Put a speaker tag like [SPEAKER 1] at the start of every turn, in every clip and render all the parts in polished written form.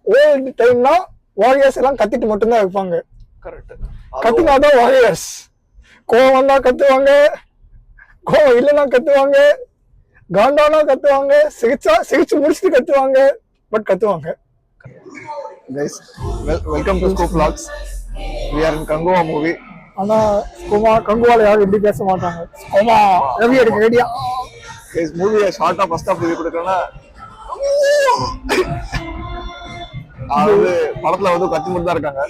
[SPEAKER 1] Old டைம்னா warriors எல்லாம் கத்திட்டு மட்டும்தான் வைப்பாங்க.
[SPEAKER 2] கரெக்ட்.
[SPEAKER 1] கத்தினாதான் வாரியர்ஸ். கோவம் வந்தா கத்துவாங்க, கோவம் இல்லைன்னா கத்துவாங்க, காண்டானா கத்துவாங்க, சிகிச்சை முடிச்சுட்டு கத்துவாங்க, பட் கத்துவாங்க.
[SPEAKER 2] Guys, welcome to Scope Vlogs. We are in Kanguva movie.
[SPEAKER 1] ஆனா கங்குவால யாரும் இப்படி பேச மாட்டாங்க. ரவி எடுக்க ரெடியா?
[SPEAKER 2] Guys, மூவியை ஷார்ட்டா ஃபர்ஸ்ட் ஆஃப் ரிவ்யூ கொடுக்கறேன்னா அதாவது படத்துல வந்து கத்தி மட்டும் தான் இருக்காங்க.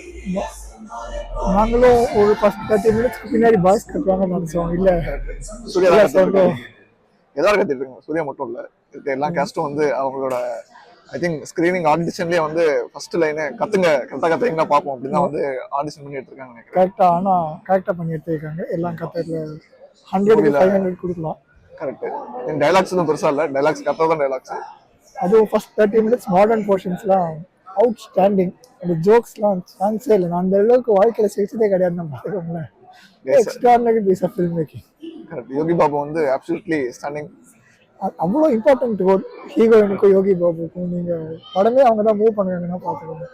[SPEAKER 1] நாங்களும் ஒரு 10 மினிட்ஸ்க்கு பின்னாடி பாய்ஸ் கத்துவாங்க நினைச்சோம். இல்ல
[SPEAKER 2] சூர்யா எல்லாரும் கத்திட்டு இருக்காங்க. சூர்யா மட்டும் இல்ல, எல்லா கேஸ்டும் வந்து அவங்களோட ஐ திங்க் ஸ்கிரீனிங் ஆடிஷன்லயே வந்து ஃபர்ஸ்ட் லைனே கத்துங்க, கரெக்டா கத்துங்கன்னா பார்ப்போம் அப்படின்னு தான் வந்து ஆடிஷன் பண்ணி எடுத்துருக்காங்க.
[SPEAKER 1] கரெக்டா, ஆனா கரெக்டா பண்ணி எடுத்துருக்காங்க. எல்லாம் கத்துறதுல 100க்கு 500 கொடுக்கலாம். கரெக்ட்.
[SPEAKER 2] டைலாக்ஸ் ஒன்றும் பெருசா இல்ல, டைலாக்ஸ் கரெக்டா தான் டைலாக்ஸ். அதுவும்
[SPEAKER 1] ஃபர்ஸ்ட் 30 மினிட்ஸ் மாடர்ன் போர்ஷன்ஸ்லாம் அவுட் ஸ்டாண்டிங். அந்த ஜோக்ஸ்லாம் சான்ஸே இல்லை. நான் அந்த அளவுக்கு வாழ்க்கையில சிரிச்சதே கிடையாது. நம்ம பார்த்துக்கோங்களேன். Extraordinary piece of film making.
[SPEAKER 2] Correct. Yogi Babu வந்து அப்சல்யூட்லி ஸ்டன்னிங்.
[SPEAKER 1] அவ்வளோ இம்பார்ட்டன்ட் ரோல் ஹீரோயினுக்கும் யோகி பாபுக்கும். நீங்க படமே அவங்க தான் மூவ் பண்ணுவாங்கன்னா பார்த்துக்கோங்க.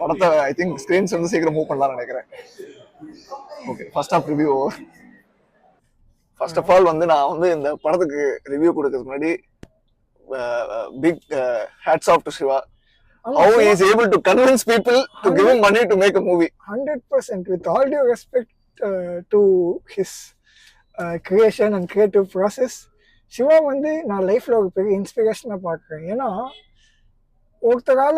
[SPEAKER 2] படத்தை ஐ திங்க் ஸ்கிரீன்ஸ் வந்து சீக்கிரம் மூவ் பண்ணலாம்னு நினைக்கிறேன். Okay, first of review. First of all வந்து நான் வந்து இந்த படத்துக்கு ரிவ்யூ கொடுக்கறதுக்கு முன்னாடி big hats off to Siva. How he is able to convince people to give him money to make a movie.
[SPEAKER 1] 100%. With all due respect to his creation and creative process, Siva வந்து நான் லைஃப்ல ஒரு பெரிய இன்ஸ்பிரேஷனாக பார்க்குறேன். ஏன்னா ஒருத்தரால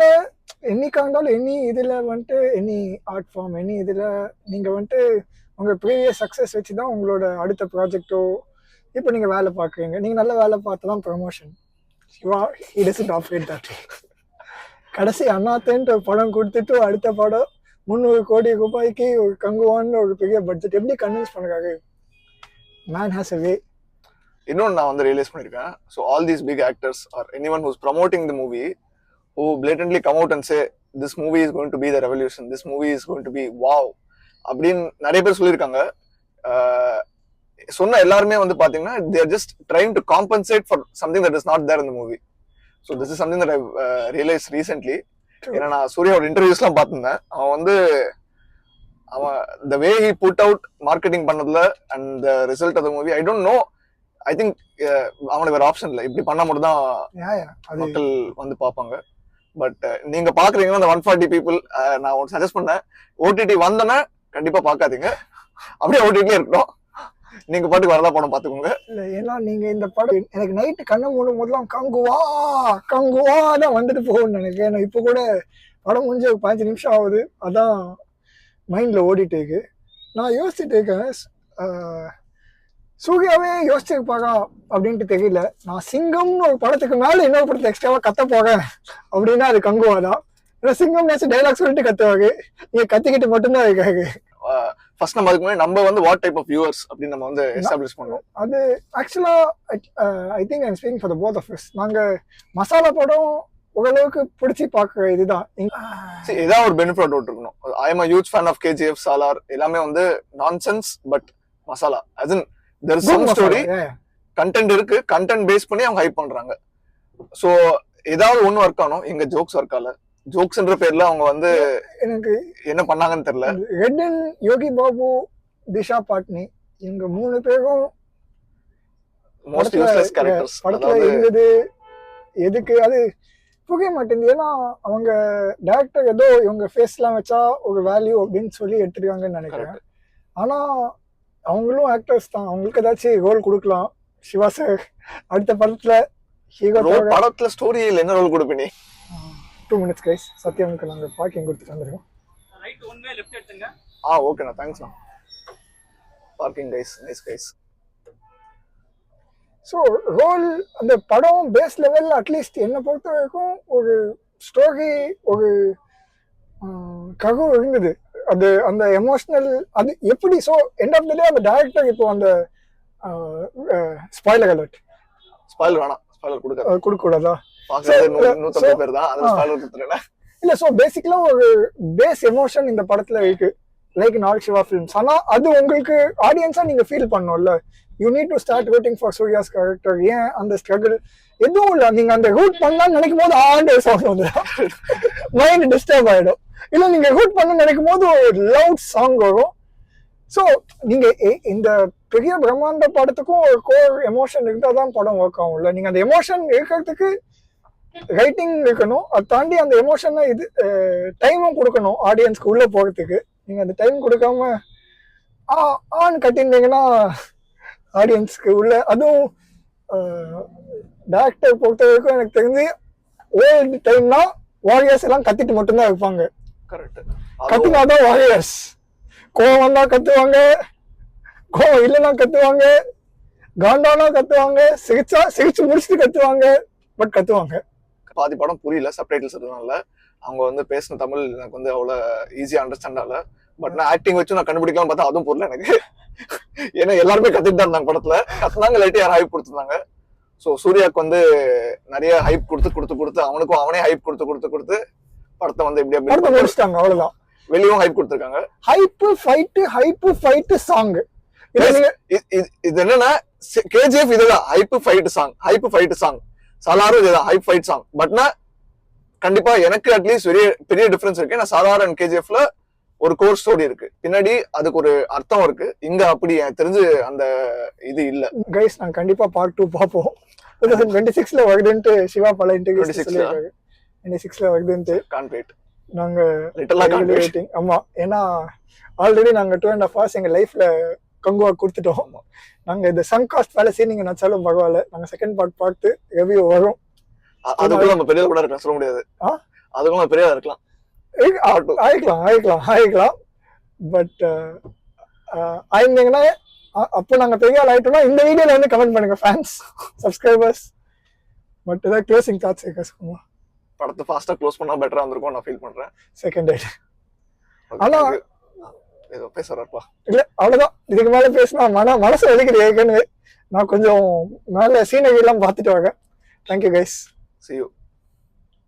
[SPEAKER 1] என்னைக்கா இருந்தாலும் எனி இதில் வந்துட்டு எனி ஆர்ட் ஃபார்ம் எனி இதில் நீங்கள் வந்துட்டு உங்கள் ப்ரீவியஸ் சக்ஸஸ் வச்சு தான் உங்களோட அடுத்த ப்ராஜெக்டோ இப்போ நீங்கள் வேலை பார்க்குறீங்க. நீங்கள் நல்ல வேலை பார்த்து தான் promotion. Siva he doesn't operate that way. கடைசி அண்ணாத்தேன்ட்டு ஒரு படம் கொடுத்துட்டு அடுத்த படம் 300 கோடி ரூபாய்க்கு ஒரு கங்குவான்னு ஒரு பெரிய பட்ஜெட் எப்படி கன்வின்ஸ் பண்ணுறாரு? Man has a way.
[SPEAKER 2] இன்னொன்று நான் வந்து ரியலைஸ் பண்ணியிருக்கேன். So all these big actors or anyone who's promoting the movie who blatantly come out and say this movie is going to be the revolution, this movie is going to be wow அப்படின்னு நிறைய பேர் சொல்லியிருக்காங்க. சொன்ன எல்லாருமே வந்து பார்த்தீங்கன்னா they are just trying to compensate for something that is not there in the movie. So this is something that I've realized recently. ஏன்னா நான் சூர்யாவோட இன்டர்வியூஸ்லாம் பார்த்துருந்தேன். அவன் the way he put out marketing பண்ணதுல and the result of the movie, I don't know. I think அவனுக்கு வேற option இல்லை, இப்படி பண்ணா மட்டும் தான் மக்கள் வந்து பார்ப்பாங்க. பட் நீங்க பாக்குறீங்கன்னா அந்த 140 பீப்புள் நான் ஒன்று சஜஸ்ட் பண்ணேன், ஓடிடி வந்தோன்னா கண்டிப்பா பார்க்காதீங்க, அப்படியே ஓடிடிலே இருக்கட்டும். நீங்க பாட்டுக்கு வரதா படம் பாத்துக்கோங்க.
[SPEAKER 1] இல்ல ஏன்னா நீங்க இந்த படம் எனக்கு நைட்டு கண்ணை மூடும் போதெல்லாம் கங்குவா கங்குவா தான் வந்துட்டு போகும்னு நினைக்கிறேன். ஏன்னா இப்போ கூட படம் முடிஞ்சு 15 நிமிஷம் ஆகுது, அதான் மைண்ட்ல ஓடிட்டு இருக்கு. நான் யோசிச்சுட்டு இருக்கேன், சூர்யாவே யோசிச்சிருப்பாரா அப்படின்ட்டு தெரியல. நான் சிங்கம்னு ஒரு படத்துக்கு மேல இன்னொரு படத்தை எக்ஸ்ட்ராவா கத்த போறேன் அப்படின்னா அது கங்குவா தான். ஏன்னா சிங்கம் நேச்சு டைலாக் சொல்லிட்டு கத்துவாரு, நீங்க கத்திக்கிட்டு மட்டும்தான் இருக்காரு.
[SPEAKER 2] ஃபர்ஸ்ட் நம்ம அதுக்கு முன்னாடி நம்ம வந்து வாட் டைப் ஆஃப் வியூவர்ஸ் அப்படின்னு நம்ம வந்து எஸ்டாப்லிஷ் பண்ணோம்.
[SPEAKER 1] அது actually I think I am speaking for the both of us. நாங்க மசாலா படம் ஓரளவுக்கு பிடிச்சி பார்க்குற இதுதான்.
[SPEAKER 2] ஏதாவது ஒரு பெனிஃபிட் இருக்கணும். I am a huge fan of KGF, Salar எல்லாமே வந்து nonsense but masala as in there is some story, content இருக்கு, கண்டென்ட் பேஸ் பண்ணி அவங்க ஹைப் பண்றாங்க. ஸோ ஏதாவது ஒன்று ஒர்க் ஆகணும். எங்க ஜோக்ஸ் ஒர்க் ஆகல. ஜோக்ஸ்ன்ற பேர்ல அவங்க வந்து எனக்கு என்ன பண்ணாங்கன்னு தெரியல.
[SPEAKER 1] Red and Yogi Babu, Disha botany இவங்க 3 பேரும்
[SPEAKER 2] மோஸ்ட் யூஸ்லெஸ் கேரக்டர்ஸ்
[SPEAKER 1] படத்துல இருந்தது. எதுக்கு அது புரிய மாட்டேங்குது. ஏன்னா அவங்க டைரக்டர் ஏதோ இவங்க ஃபேஸ்லாம் வச்சா ஒரு வேல்யூ அப்படின்னு சொல்லி எடுத்துருக்காங்கன்னு நினைக்கிறேன். ஆனா அவங்களும் ஆக்டர்ஸ் தான், அவங்களுக்கு ஏதாச்சும் ரோல் கொடுக்கலாம். சிவா சார் அடுத்த படத்துல ஹீரோ
[SPEAKER 2] படத்துல ஸ்டோரியில் என்ன ரோல் கொடுப்பீங்க?
[SPEAKER 1] 2 minutes கைஸ், சத்யாவுக்கு நாங்கள் பார்க்கிங் கொடுத்துட்டு வந்துருக்கோம்.
[SPEAKER 3] ரைட் ஒன் வே லெஃப்ட் எடுத்துங்க.
[SPEAKER 2] ஓகேண்ணா, தேங்க்ஸ்ண்ணா. Parking guys, nice guys.
[SPEAKER 1] So role அந்த படம் பேஸ் லெவலில் அட்லீஸ்ட் என்னை பொறுத்த வரைக்கும் ஒரு ஸ்டோரி ஒரு ககு இருந்தது. அது அந்த எமோஷ்னல் அது எப்படி. So end of the day அந்த டைரக்டர் இப்போ அந்த ஸ்பாயிலர் அலர்ட்
[SPEAKER 2] ஸ்பாயிலர் வேணாம், ஸ்பாயிலர்
[SPEAKER 1] கொடுக்கூடாதா?
[SPEAKER 2] இல்ல, சோ
[SPEAKER 1] பேசிக்கலா ஒரு பேஸ் எமோஷன் இந்த படத்துல இருக்கு. Like in all Siva films. ஆனா அது உங்களுக்கு ஆடியன்ஸா நீங்க ஃபீல் பண்ணணும்ல. You need to start rooting for சூர்யாஸ் கேரக்டர். ஏன் அந்த ஸ்ட்ரகிள் எதுவும் இல்ல. நீங்க அந்த ரூட் பண்ணலாம்னு நினைக்கும் போது ஆண்டு சாங் வந்து மைண்ட் டிஸ்டர்ப் ஆயிடும். இல்ல நீங்க ரூட் பண்ண நினைக்கும் போது ஒரு லவுட் சாங் வரும். ஸோ நீங்க இந்த பெரிய பிரம்மாண்ட படத்துக்கும் ஒரு கோர் எமோஷன் இருந்தால் தான் படம் ஒர்க் ஆகும்ல. நீங்க அந்த எமோஷன் இருக்கிறதுக்கு ரைட்டிங் இருக்கணும். அதை தாண்டி அந்த எமோஷனை இது டைமும் கொடுக்கணும் ஆடியன்ஸ்க்கு உள்ள போகிறதுக்கு. நீங்க அந்த டைம் கொடுக்காம ஆன் கட்டியிருந்தீங்கன்னா ஆடியன்ஸ்க்கு உள்ள, அதுவும் டேரக்டர் பொறுத்த வரைக்கும் எனக்கு தெரிஞ்சு ஓல்டு டைம்னா வாரியர்ஸ் எல்லாம் கத்திட்டு மட்டும்தான் இருப்பாங்க.
[SPEAKER 2] கரெக்ட்.
[SPEAKER 1] கத்தினாதான் வாரியர்ஸ். கோவம் வந்தா கத்துவாங்க, கோவம் இல்லைன்னா கத்துவாங்க, காண்டானா கத்துவாங்க, சிரிச்சு முடிச்சுட்டு கத்துவாங்க, பட் கத்துவாங்க.
[SPEAKER 2] பாதி படம் புரியல சப்டைட்டில்ஸ் இருந்தனால. அவங்க வந்து பேசின தமிழ் எனக்கு வந்து அவ்வளவு ஈஸியா அண்டர்ஸ்டாண்ட் ஆகல. பட் நான் ஆக்டிங் வச்சு நான் கண்டுபிடிக்கலாம் பார்த்தா அதுவும் புரியல எனக்கு. ஏன்னா எல்லாருமே கத்திட்டு தான் இருந்தாங்க படத்துல. கத்துனாங்க, இல்லாட்டி யாரும் ஹைப் கொடுத்துருந்தாங்க. ஸோ சூர்யாவுக்கு வந்து நிறைய ஹைப் கொடுத்து அவனுக்கும் அவனே ஹைப் கொடுத்து படத்தை வந்து எப்படி
[SPEAKER 1] முடிச்சிட்டாங்க. அவ்வளவுதான்.
[SPEAKER 2] வெளியும் ஹைப் கொடுத்துருக்காங்க.
[SPEAKER 1] Hype fight song.
[SPEAKER 2] இது என்னன்னா கேஜிஎஃப் இதுதான் ஹைப் ஃபைட் சாங். சாலாரும் இதுதான் ஹைப் ஃபைட் சாங். பட்னா கண்டிப்பா எனக்கு அட்லீஸ்ட் பெரிய டிஃபரன்ஸ் இருக்கு. நான் சாலார் அண்ட் கேஜிஎஃப்ல ஒரு கோர் ஸ்டோரி இருக்கு, பின்னாடி அதுக்கு ஒரு அர்த்தம் இருக்கு. இங்க அப்படி எனக்கு தெரிஞ்சு அந்த இது இல்ல.
[SPEAKER 1] கைஸ் நாங்க கண்டிப்பா பார்ட் 2 பார்ப்போம். 2026ல வருதுன்ட்டு சிவா பல இன்டர்வியூ 26ல வருதுன்ட்டு கான்ஃபிடன்ட் நாங்க வெயிட்டிங். ஆமா, ஏன்னா ஆல்ரெடி நாங்க 2.5 hours எங்க லைஃப்ல கங்குவா கொடுத்துட்டோம். நாங்க இந்த சங் காஸ்ட் வேலை நீங்க நினைச்சாலும் பரவாயில்ல, நாங்க செகண்ட் பார்ட் பார்த்து ரிவ்யூ வரும்.
[SPEAKER 2] அதுக்குள்ள நம்ம பெரிய கூட இருக்கலாம், சொல்ல முடியாது. அதுக்குள்ள நம்ம பெரிய இருக்கலாம்,
[SPEAKER 1] ஆயிக்கலாம். பட் ஆயிருந்தீங்கன்னா அப்போ நாங்க பெரிய ஆள் ஆயிட்டோம்னா இந்த வீடியோல வந்து கமெண்ட் பண்ணுங்க ஃபேன்ஸ், சப்ஸ்கிரைபர்ஸ். பட் ஏதாவது க்ளோசிங் தாட்ஸ் இருக்கா சொல்லுங்க?
[SPEAKER 2] படத்தை ஃபாஸ்டா க்ளோஸ் பண்ணா பெட்டரா இருந்திருக்கும் நான் ஃபீல் பண்றேன்.
[SPEAKER 1] Second right. ஆனா
[SPEAKER 2] ஏதோ பேசுறப்பா
[SPEAKER 1] இல்ல அவ்வளவுதான். இதுக்கு மேல பேசினா மனசு வலிக்குது ஏற்கனவே. நான் கொஞ்சம் மேல சீனரி எல்லாம் பார்த்துட்டு வரேன். Thank you guys.
[SPEAKER 2] See you.